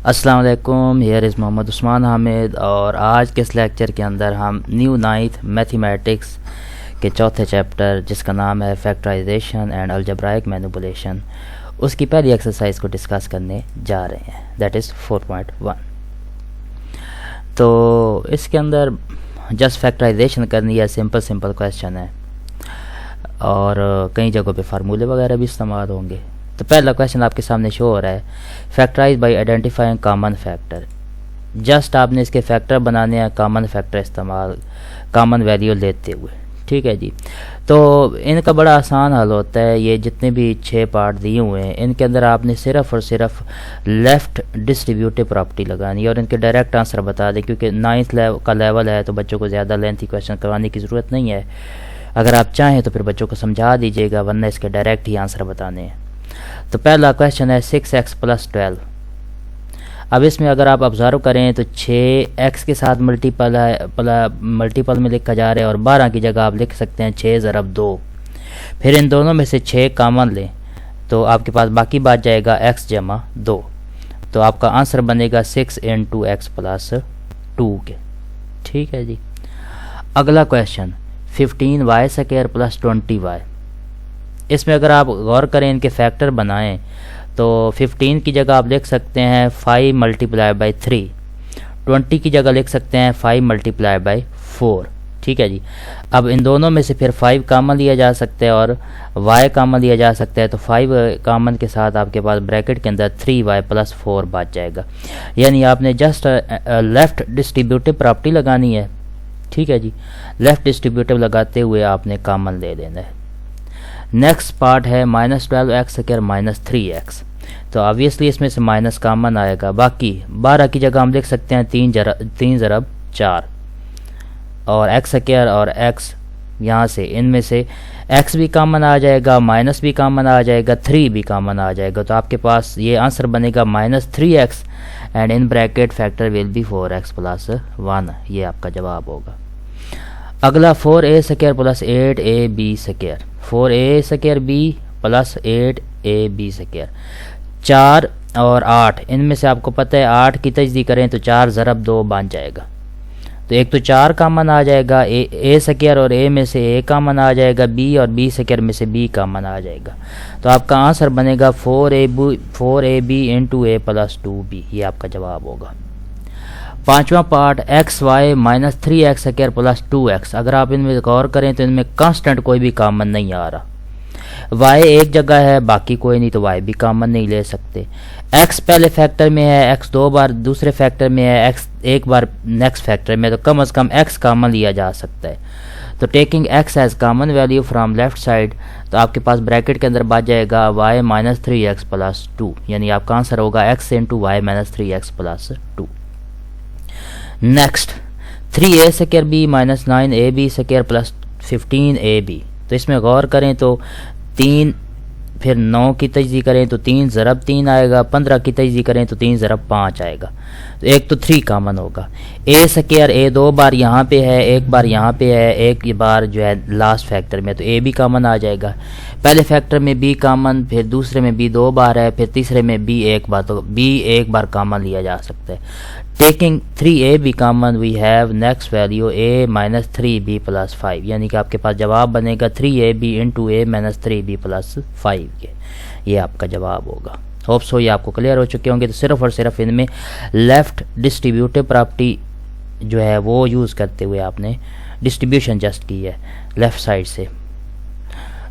अस्सलाम वालेकुम, here is Mohammad Usman Hamid और आज के इस लेक्चर के अंदर हम न्यू नाइन्थ मैथमेटिक्स के चौथे चैप्टर जिसका नाम है फैक्टराइजेशन एंड अलजेब्राइक मैनिपुलेशन उसकी पहली एक्सरसाइज को डिस्कस करने जा रहे हैं, दैट इज़ 4.1। तो इसके अंदर जस्ट फैक्टराइजेशन करनी है, सिंपल क्वेश्चन है और कई जगहों पे फार्मूले वगैरह भी इस्तेमाल होंगे। तो पहला क्वेश्चन आपके सामने शो हो रहा है, factorise by identifying common factor. Just आपने इसके फैक्टर बनाने हैं, कॉमन फैक्टर इस्तेमाल, कॉमन वैल्यू लेते हुए, ठीक है जी। तो इनका बड़ा आसान हल होता है। ये जितने भी 6 पार्ट दिए हुए हैं इनके अंदर आपने सिर्फ और सिर्फ लेफ़्ट डिस्ट्रीब्यूटिव प्रॉपर्टी लगानी है और इनके डायरेक्ट आंसर बता दें, क्योंकि 9th का लेवल है तो बच्चों को ज़्यादा लेंथी क्वेश्चन करवाने की ज़रूरत नहीं है। अगर आप चाहें तो फिर बच्चों को समझा दीजिएगा, वरना इसके डायरेक्ट ही आंसर बताने हैं। तो पहला क्वेश्चन है 6x + 12। अब इसमें अगर आप ऑब्ज़र्व करें तो 6x के साथ मल्टीपल में लिखा जा रहा है और 12 की जगह आप लिख सकते हैं 6 × 2। फिर इन दोनों में से 6 कॉमन लें तो आपके पास बाकी बच जाएगा x + 2। तो आपका आंसर बनेगा 6 × x + 2 के, ठीक है जी। अगला क्वेश्चन 15y² + 20y। इसमें अगर आप गौर करें, इनके फैक्टर बनाएं तो 15 की जगह आप लिख सकते हैं 5 × 3, 20 की जगह लिख सकते हैं 5 × 4, ठीक है जी। अब इन दोनों में से फिर 5 कॉमन लिया जा सकता है और y कॉमन लिया जा सकता है। तो 5 कॉमन के साथ आपके पास ब्रैकेट के अंदर 3y + 4 बच जाएगा। यानी आपने जस्ट लेफ़्ट डिस्ट्रीब्यूटिव प्रॉपर्टी लगानी है, ठीक है जी। लेफ़्ट डिस्ट्रीब्यूटिव लगाते हुए आपने कॉमन ले लेना है। नेक्स्ट पार्ट है -12x² - 3x। तो ऑब्वियसली इसमें से माइनस कॉमन आएगा। बाकी 12 की जगह हम लिख सकते हैं 3 × 4 और x² और x यहाँ से इनमें से x भी कॉमन आ जाएगा, माइनस भी कॉमन आ जाएगा, 3 भी कॉमन आ जाएगा। तो आपके पास ये आंसर बनेगा -3x and in bracket factor will B 4x + 1। ये आपका जवाब होगा। अगला 4a² + 8ab², 4a² + 8ab²। 4 और 8 इनमें से आपको पता है 8 की तजदीद करें तो 4 × 2 बन जाएगा। तो एक तो 4 कॉमन आ जाएगा, a² और a में से a कॉमन आ जाएगा, b और b² में से b कॉमन आ जाएगा। तो आपका आंसर बनेगा 4ab × a + 2b। ये आपका जवाब होगा। पांचवा पार्ट xy - 3x² + 2x। अगर आप इनमें गौर करें तो इनमें कांस्टेंट कोई भी कॉमन नहीं आ रहा। y एक जगह है, बाकी कोई नहीं, तो y भी कॉमन नहीं ले सकते। x पहले फैक्टर में है, x 2 बार दूसरे फैक्टर में है, x 1 बार नेक्स्ट फैक्टर में, तो कम से कम x कॉमन लिया जा सकता है। तो taking x as common value from left side, तो आपके पास ब्रैकेट के अंदर बच जाएगा y - 3x + 2। यानी आपका आंसर होगा x × y - 3x + 2। Next 3a² - 9ab² + 15ab। तो इसमें गौर करें तो 3 फिर 9 की तजदीद करें तो 3 × 3 आएगा, 15 की तजदीद करें तो 3 × 5 आएगा। तो एक तो 3 कॉमन होगा। a² a 2 बार यहाँ पे है, 1 बार यहाँ पे है, 1 बार जो है लास्ट फैक्टर में, तो a भी कॉमन आ जाएगा। पहले फैक्टर में b कॉमन, फिर दूसरे में b 2 बार है, फिर तीसरे में b 1 बार, तो b 1 बार कॉमन लिया जा सकता है। Taking 3ab common we have next value a - 3b + 5। यानी कि आपके पास जवाब बनेगा 3ab × a - 3b + 5 के। ये आपका जवाब होगा। होप सो ये आपको क्लियर हो चुके होंगे। तो सिर्फ और सिर्फ इनमें लेफ़्ट डिस्ट्रीब्यूटिव प्रॉपर्टी जो है वो यूज़ करते हुए आपने डिस्ट्रीब्यूशन जस्ट की है लेफ़्ट साइड से,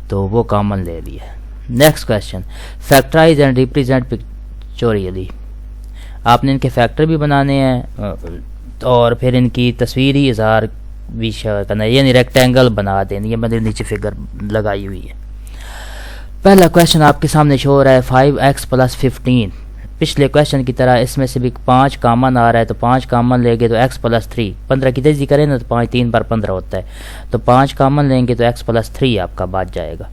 तो वो कॉमन ले लिया। Next question factorise and represent pictorially. आपने इनके फैक्टर भी बनाने हैं और फिर इनकी तस्वीरी इज़हार भी करना है, यानी रेक्टेंगल बना देनी है। मैंने नीचे फिगर लगाई हुई है। पहला क्वेश्चन आपके सामने शो हो रहा है 5x + 15। पिछले क्वेश्चन की तरह इसमें से भी 5 कॉमन आ रहा है, तो 5 कॉमन लेंगे तो x + 3। 15 की तजदीद करें ना तो 5 3 बार 15 होता है, तो 5 कॉमन लेंगे तो x + 3 आपका बच जाएगा।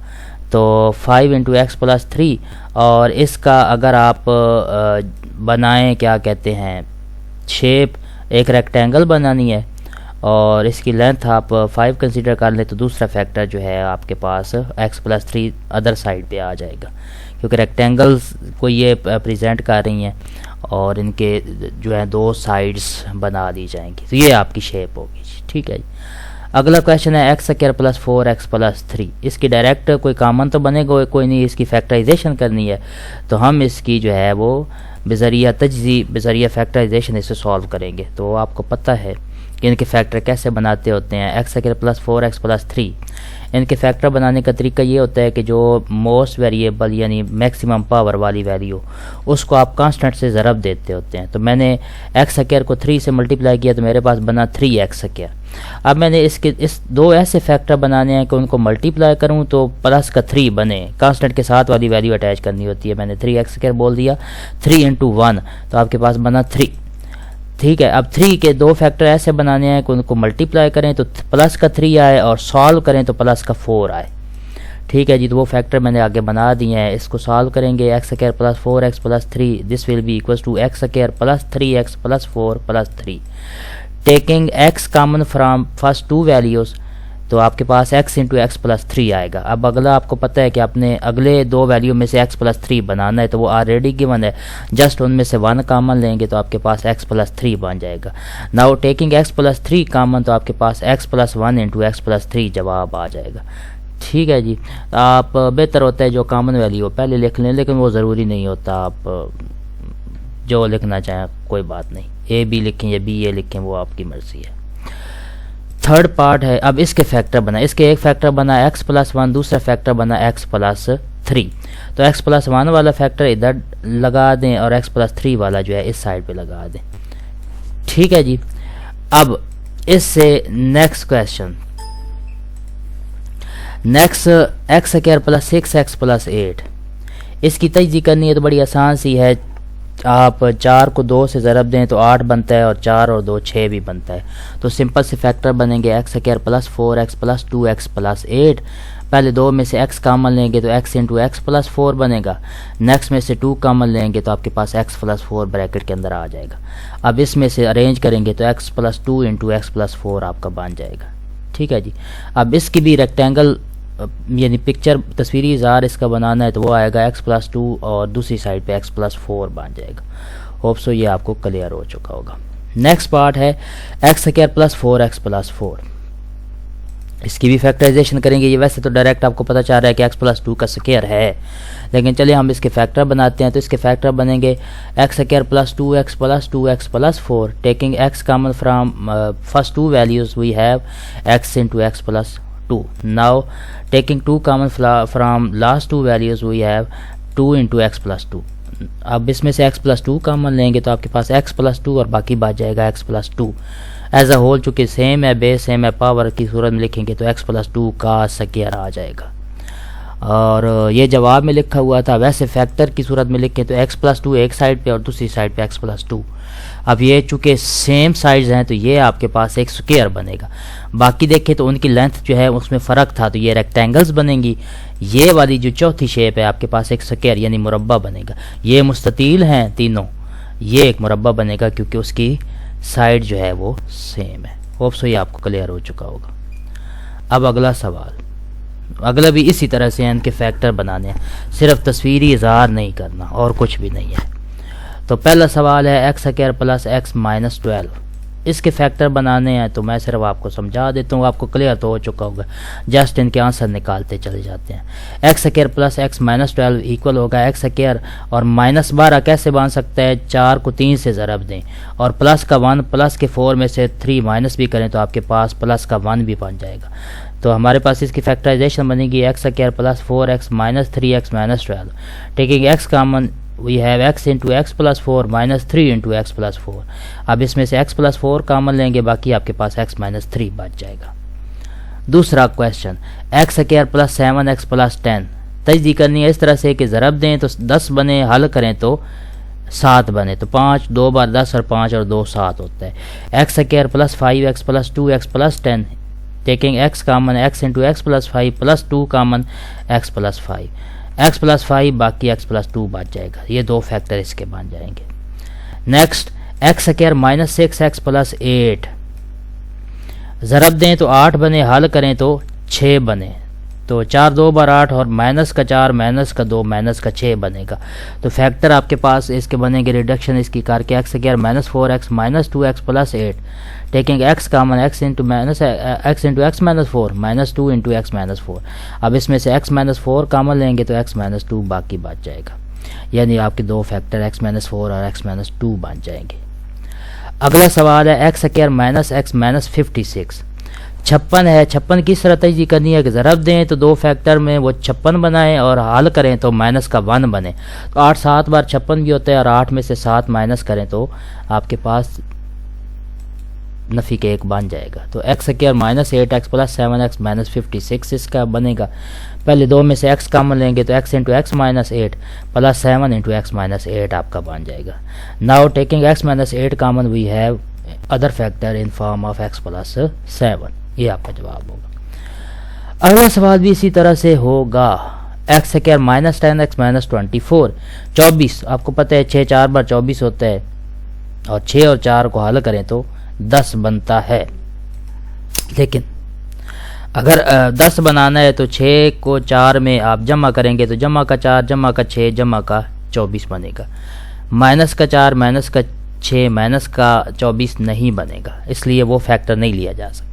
तो 5 × x + 3 और इसका अगर आप बनाएं, क्या कहते हैं, शेप, एक रेक्टेंगल बनानी है और इसकी लेंथ आप 5 कंसीडर कर लें तो दूसरा फैक्टर जो है आपके पास x + 3 अदर साइड पे आ जाएगा, क्योंकि रेक्टेंगल्स को ये प्रेजेंट कर रही हैं और इनके जो है दो साइड्स बना दी जाएंगी। तो ये आपकी शेप होगी, ठीक है जी। अगला क्वेश्चन है एक्स स्क्वायर प्लस 4x प्लस 3। इसकी डायरेक्ट कोई कॉमन तो बनेगा कोई नहीं, इसकी फैक्टराइजेशन करनी है। तो हम इसकी जो है वो बेज़रिया तजज़ी बेज़रिया फैक्टराइजेशन इसे सॉल्व करेंगे। तो आपको पता है कि इनके फैक्टर कैसे बनाते होते हैं। एक्स स्क्वायर प्लस 4x प्लस 3 इनके फैक्टर बनाने का तरीका ये होता है कि जो मोस्ट वेरिएबल यानी मैक्सिमम पावर वाली वैल्यू उसको आप कांस्टेंट से ज़रब देते होते हैं। तो मैंने एक्स स्क्वायर को 3 से मल्टीप्लाई किया तो मेरे पास बना 3x स्क्वायर। अब मैंने इस दो ऐसे फैक्टर बनाने हैं कि उनको मल्टीप्लाई करूं तो प्लस का 3 बने, कांस्टेंट के साथ वाली वैल्यू अटैच करनी होती है। मैंने 3x स्क्वायर बोल दिया, 3 × 1 तो आपके पास बना 3, ठीक है। अब 3 के दो फैक्टर ऐसे बनाने हैं कि उनको मल्टीप्लाई करें तो प्लस का 3 आए और सॉल्व करें तो प्लस का 4 आए, ठीक है जी। तो वो फैक्टर मैंने आगे बना दिए हैं। इसको सॉल्व करेंगे एक्स स्क्वायर प्लस 4x प्लस 3 this will be equals to X square plus 3x प्लस 4 प्लस 3। Taking x common from first two values तो आपके पास x इंटू एक्स प्लस 3 आएगा। अब अगला आपको पता है कि आपने अगले दो वैल्यू में से x प्लस 3 बनाना है, तो वो ऑलरेडी गिवन है, जस्ट उनमें से 1 कॉमन लेंगे तो आपके पास x प्लस 3 बन जाएगा। Now taking x plus 3 common तो आपके पास x plus 1 into X plus 3 जवाब आ जाएगा, ठीक है जी। आप बेहतर होता है जो कॉमन वैल्यू हो पहले लिख लें, लेकिन वो ज़रूरी नहीं होता, आप जो लिखना चाहें कोई बात नहीं, ए बी लिखें या बी ए लिखें वो आपकी मर्ज़ी है। थर्ड पार्ट है, अब इसके फैक्टर बना, इसके एक फैक्टर बना x प्लस 1, दूसरा फैक्टर बना x प्लस 3। तो x प्लस 1 वाला फैक्टर इधर लगा दें और x प्लस 3 वाला जो है इस साइड पे लगा दें, ठीक है जी। अब इससे next question, next x square plus 6x plus 8 इसकी तजज़ी करनी है तो बड़ी आसान सी है। आप 4 को 2 से ज़रब दें तो 8 बनता है और 4 और 2 6 भी बनता है। तो सिंपल से फैक्टर बनेंगे X square plus 4x plus 2x plus 8। पहले दो में से x कॉमन लेंगे तो x इंटू एक्स प्लस 4 बनेगा। नेक्स्ट में से 2 कॉमन लेंगे तो आपके पास x प्लस 4 ब्रैकेट के अंदर आ जाएगा। अब इसमें से अरेंज करेंगे तो x plus 2 into X plus 4 आपका बन जाएगा, ठीक है जी। अब इसकी भी रेक्टेंगल यानी पिक्चर तस्वीरी इज़हार इसका बनाना है तो वो आएगा x प्लस 2 और दूसरी साइड पे x प्लस 4 बन जाएगा। होप सो ये आपको क्लियर हो चुका होगा। नेक्स्ट पार्ट है x square plus 4x plus 4। इसकी भी फैक्टराइजेशन करेंगे। ये वैसे तो डायरेक्ट आपको पता चल रहा है कि x प्लस 2 का स्क्वायर है, लेकिन चलिए हम इसके फैक्टर बनाते हैं। तो इसके फैक्टर बनेंगे X square plus 2x plus 2x plus 4। Taking x common from first two values we have x into X plus 2. Now taking 2 common from last two values we have 2 into x plus 2. अब इसमें से x plus 2 common लेंगे तो आपके पास x plus 2 और बाकी बच जाएगा x plus 2 as a whole. चूँकि सेम है, बेस सेम है, पावर की सूरत में लिखेंगे तो x प्लस 2 का स्क्वायर आ जाएगा। और ये जवाब में लिखा हुआ था, वैसे फैक्टर की सूरत में लिखें तो x प्लस 2 एक साइड पे और दूसरी साइड पे x प्लस 2। अब ये चूँकि सेम साइड्स हैं तो ये आपके पास एक स्क्वायर बनेगा। बाकी देखें तो उनकी लेंथ जो है उसमें फ़र्क था तो ये रेक्टेंगल्स बनेंगी। ये वाली जो चौथी शेप है आपके पास एक स्क्वायर यानी मुरब्बा बनेगा। ये मुस्ततील हैं तीनों, ये एक मुरब्बा बनेगा क्योंकि उसकी साइड जो है वो सेम है। होप सो ये आपको क्लियर हो चुका होगा। अब अगला सवाल, अगला भी इसी तरह से इनके फैक्टर बनाने हैं, सिर्फ तस्वीरी इज़हार नहीं करना और कुछ भी नहीं है। तो पहला सवाल है x square plus x minus 12। इसके फैक्टर बनाने हैं तो मैं सिर्फ आपको समझा देता हूँ, आपको क्लियर तो हो चुका होगा, जस्ट इनके आंसर निकालते चले जाते हैं। X square plus x minus 12 equal होगा एक्स स्क्वायर और माइनस 12 कैसे बन सकता है, 4 को 3 से ज़रब दें और प्लस का 1 प्लस के 4 में से 3 माइनस भी करें तो आपके पास प्लस का 1 भी बन जाएगा। तो हमारे पास इसकी फैक्टराइजेशन बनेगी X square plus 4x minus 3x minus 12। Taking x common we have x into X plus 4 minus 3 into X plus 4। अब इसमें से x प्लस 4 कॉमन लेंगे, बाकी आपके पास x माइनस 3 बच जाएगा। दूसरा question x square plus 7x plus 10। तजदी करनी है इस तरह से कि ज़रब दें तो 10 बने, हल करें तो 7 बने। तो 5 2 बार 10 और 5 और 2 7 होता है। X square plus 5x plus 2x plus 10। Taking x common x into X plus 5 plus 2 common x plus 5। x plus 5 बाकी x प्लस 2 बच जाएगा। ये दो फैक्टर इसके बन जाएंगे। Next x square minus 6x plus 8। ज़रब दें तो 8 बने, हल करें तो 6 बने। तो 4 2 बार 8 और माइनस का 4 माइनस का 2 माइनस का 6 बनेगा। तो फैक्टर आपके पास इसके बनेंगे रिडक्शन इसकी करके x square minus 4x minus 2x plus 8 taking x common x into minus x into x minus 4 minus 2 into x minus 4। अब इसमें से x माइनस 4 कॉमन लेंगे तो x माइनस 2 बाकी बच जाएगा, यानी आपके दो फैक्टर x माइनस 4 और x माइनस 2 बन जाएंगे। अगला सवाल है x square minus x minus 56 56 है। 56 किस तरह तय करनी है कि ज़रब दें तो दो फैक्टर में वो 56 बनाएं और हल करें तो माइनस का 1 बने। तो 8 7 बार 56 भी होता है और 8 में से 7 माइनस करें तो आपके पास नफ़ी के 1 बन जाएगा। तो x square minus 8x plus 7x minus 56 इसका बनेगा। पहले दो में से x कॉमन लेंगे तो x into x minus 8 plus 7 into x minus 8 आपका बन जाएगा। Now taking x minus 8 common we have other factor in form of x plus 7। ये आपका जवाब होगा। अगला सवाल भी इसी तरह से होगा। X square minus 10x minus 24 24 आपको पता है 6 4 बार 24 होता है और 6 और 4 को हल करें तो 10 बनता है। लेकिन अगर 10 बनाना है तो 6 को 4 में आप जमा करेंगे तो जमा का 4 जमा का 6 जमा का 24 बनेगा। माइनस का 4 माइनस का 6 माइनस का 24 नहीं बनेगा, इसलिए वो फैक्टर नहीं लिया जा सकता।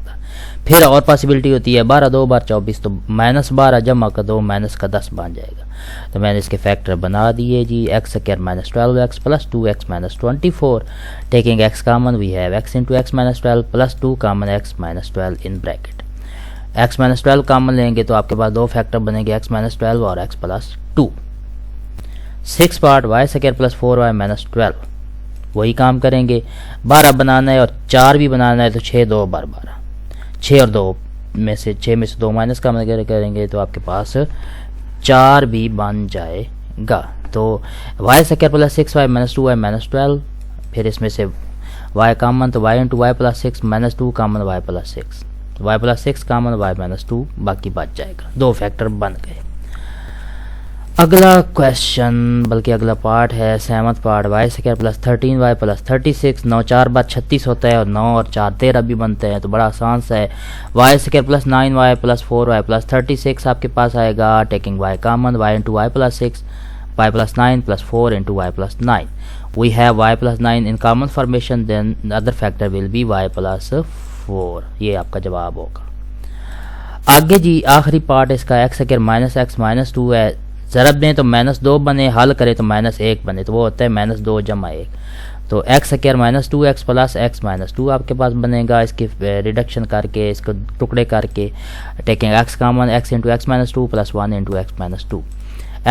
फिर और पॉसिबिलिटी होती है 12 2 बार 24 तो माइनस 12 जमा का 2 माइनस का 10 बन जाएगा। तो मैंने इसके फैक्टर बना दिए जी। X square minus 12x plus 2x minus 24 taking x common we have x into x minus 12 plus 2 common x minus 12 in bracket. x minus 12 common लेंगे तो आपके पास दो फैक्टर बनेंगे x माइनस 12 और x plus 2। 6 part y square plus 4y minus 12 वही काम करेंगे। 12 बनाना है और 4 भी बनाना है तो 6 2 बार 12 6 और 2 में से 6 में से 2 माइनस का मतलब करेंगे तो आपके पास 4 भी बन जाएगा। तो y square plus 6y minus 2y minus 12 फिर इसमें से y कॉमन तो y into Y plus 6 minus 2 common y plus 6 y plus 6 common y minus 2 बाकी बच जाएगा। दो फैक्टर बन गए। अगला क्वेश्चन बल्कि अगला पार्ट है 7th part y square plus 13y plus 36 9 4 बार 36 होता है और 9 और 4 13 भी बनते हैं। तो बड़ा आसान सा है। y square plus 9y plus 4y plus 36 आपके पास आएगा taking y common y into Y plus 6 y plus 9 plus 4 into Y plus 9 we have y plus 9 in common formation then other factor will be y plus 4। ये आपका जवाब होगा। आगे जी आखिरी part इसका x square minus x minus 2 है। ज़रब दें तो माइनस 2 बने, हल करें तो माइनस 1 बने, तो वो होता है माइनस 2 जमा 1। तो x square minus 2x plus x minus 2 आपके पास बनेगा। इसकी रिडक्शन करके इसको टुकड़े करके taking x common x into x minus 2 plus 1 into x minus 2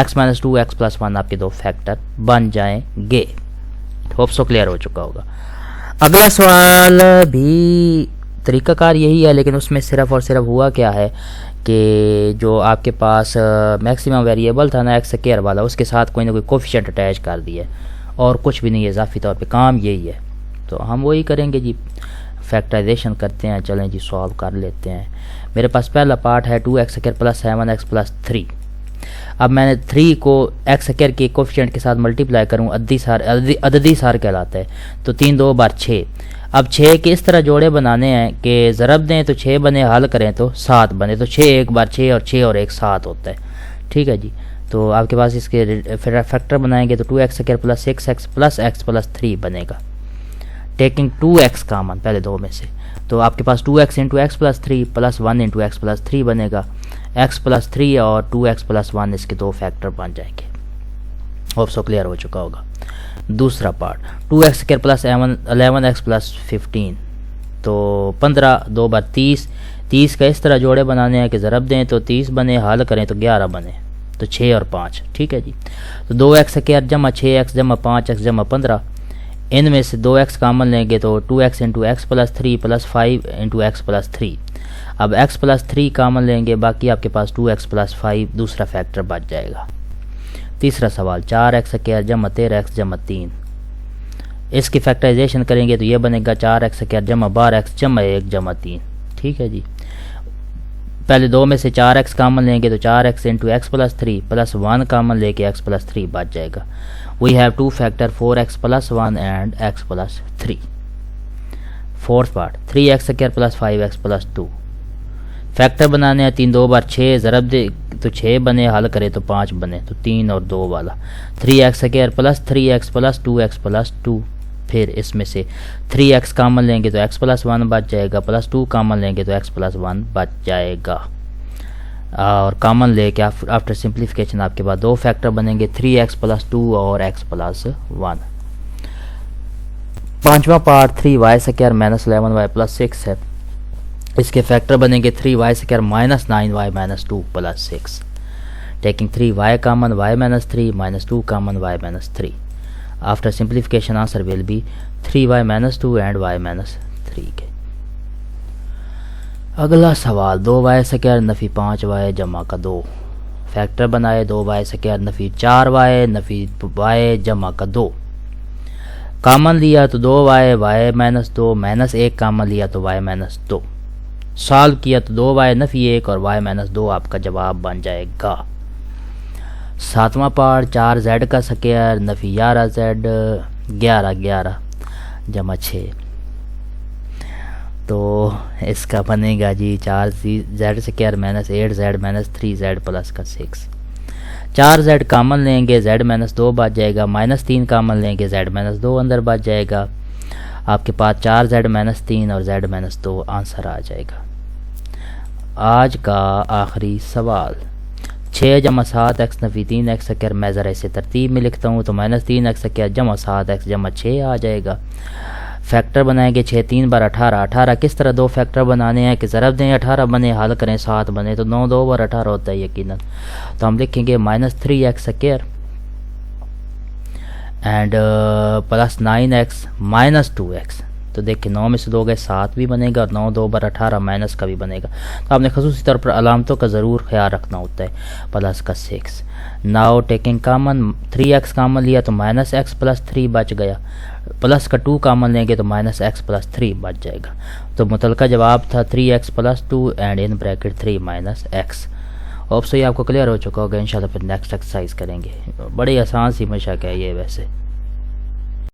x minus 2 x plus 1 आपके दो फैक्टर बन जाएंगे। होप सो क्लियर हो चुका होगा। अगला सवाल भी तरीकाकार यही है, लेकिन उसमें सिर्फ और सिर्फ हुआ क्या है कि जो आपके पास मैक्सिमम वेरिएबल था ना एक्स स्क्वायर वाला, उसके साथ कोई ना कोई कोफिशिएंट अटैच कर दिया और कुछ भी नहीं है, इजाफी तौर पे काम यही है। तो हम वही करेंगे जी, फैक्टराइजेशन करते हैं। चलें जी सॉल्व कर लेते हैं। मेरे पास पहला पार्ट है 2x square plus 7x plus 3। अब मैंने 3 को एक्स स्क्वायर के कोफिशिएंट के साथ मल्टीप्लाई करूँ, अददी सार कहलाता है। तो 3 2 बार 6। अब 6 के इस तरह जोड़े बनाने हैं कि ज़रब दें तो 6 बने, हल करें तो 7 बने। तो 6 एक बार 6 और 6 और 1 7 होता है। ठीक है जी। तो आपके पास इसके फैक्टर बनाएंगे तो 2x square plus 6x plus x plus 3 बनेगा टेकिंग 2x कॉमन पहले दो में से। तो आपके पास 2x into X plus 3 plus 1 into X plus 3 बनेगा। x प्लस 3 और 2x प्लस 1 इसके दो फैक्टर बन जाएंगे। होप सो क्लियर हो चुका होगा। दूसरा part 2x square plus 11x plus 15। तो 15 2 बार 30। 30 का इस तरह जोड़े बनाने हैं कि ज़रब दें तो 30 बने, हल करें तो 11 बने। तो 6 और 5। ठीक है जी। तो 2x स्क्वायर जमा 6x जमा 5x जमा 15। इनमें से 2x कॉमन लेंगे तो 2x into X plus 3 plus 5 into X plus 3। अब x प्लस 3 कॉमन लेंगे, बाकी आपके पास 2x प्लस 5 दूसरा फैक्टर बच जाएगा। तीसरा सवाल 4x स्क्वायर जमा 13x जमा 3। इसकी फैक्टराइजेशन करेंगे तो ये बनेगा 4x स्क्वायर जमा 12x जमा 1 जमा 3। ठीक है जी। पहले दो में से 4x कॉमन लेंगे तो 4x into X plus 3 plus 1 common लेके x प्लस 3 बच जाएगा। We have two factor 4x plus 1 and x plus 3। Fourth part 3x square plus 5x plus 2। Factor बनाने हैं 3 2 बार 6 ज़रब दे तो 6 बने, हल करे तो 5 बने, तो 3 और 2 वाला 3x² plus 3x plus 2x plus 2। फिर इसमें से 3x कॉमन लेंगे तो x प्लस 1 बच जाएगा, प्लस 2 कॉमन लेंगे तो x प्लस 1 बच जाएगा। और कॉमन लेके आफ्टर सिंप्लीफिकेशन आपके पास दो फैक्टर बनेंगे 3x प्लस 2 और x प्लस 1। पांचवा part 3y² minus 11y plus 6 है। इसके फैक्टर बनेंगे 3y² minus 9y minus 2 plus 6। Taking 3y common y minus 3 minus 2 common y minus 3। After simplification answer will be 3y minus 2 and y minus 3 के। अगला सवाल 2y² नफ़ी 5y जमा का 2। Factor बनाए 2y² नफ़ी 4y नफ़ी y जमा का 2। Common लिया तो 2y y minus 2 minus 1 common लिया तो y माइनस 2। सॉल्व किया तो 2y नफ़ी 1 और y माइनस 2 आपका जवाब बन जाएगा। सातवां पार्ट 4z का स्क्वायर नफ़ी 11z 11 जमा 6। तो इसका बनेगा जी 4z² minus 8z minus 3z plus का 6। 4z कॉमन लेंगे z माइनस 2 बच जाएगा, माइनस 3 कॉमन लेंगे z माइनस 2 अंदर बच जाएगा। आपके पास 4z माइनस 3 और z माइनस 2 आंसर आ जाएगा। आज का आखिरी सवाल 6 जमा 7x नफ़ी 3x² मैं ज़रा इसे तरतीब में लिखता हूँ तो माइनस 3x² जमा 7x जमा 6 आ जाएगा। फैक्टर बनाएंगे 6 3 बार 18। 18 किस तरह दो फैक्टर बनाने हैं कि ज़रब दें 18 बने, हल करें 7 बने, तो 9 2 बार 18 होता है यकीनन। तो हम लिखेंगे minus 3x² and plus 9x minus 2x। तो देखिए 9 में से 2 गए 7 भी बनेगा और 9 2 बार 18 माइनस का भी बनेगा। तो आपने खसूसी तौर पर अलामतों का ज़रूर ख्याल रखना होता है। प्लस का 6। Now taking common 3x common लिया तो माइनस x प्लस 3 बच गया, प्लस का 2 कॉमन लेंगे तो माइनस x प्लस 3 बच जाएगा। तो मुतलका जवाब था 3x plus 2 and in bracket 3 minus x। Hope so ये आपको क्लियर हो चुका होगा। इंशाल्लाह फिर नेक्स्ट एक्सरसाइज करेंगे। बड़ी आसान सी मशक है ये वैसे।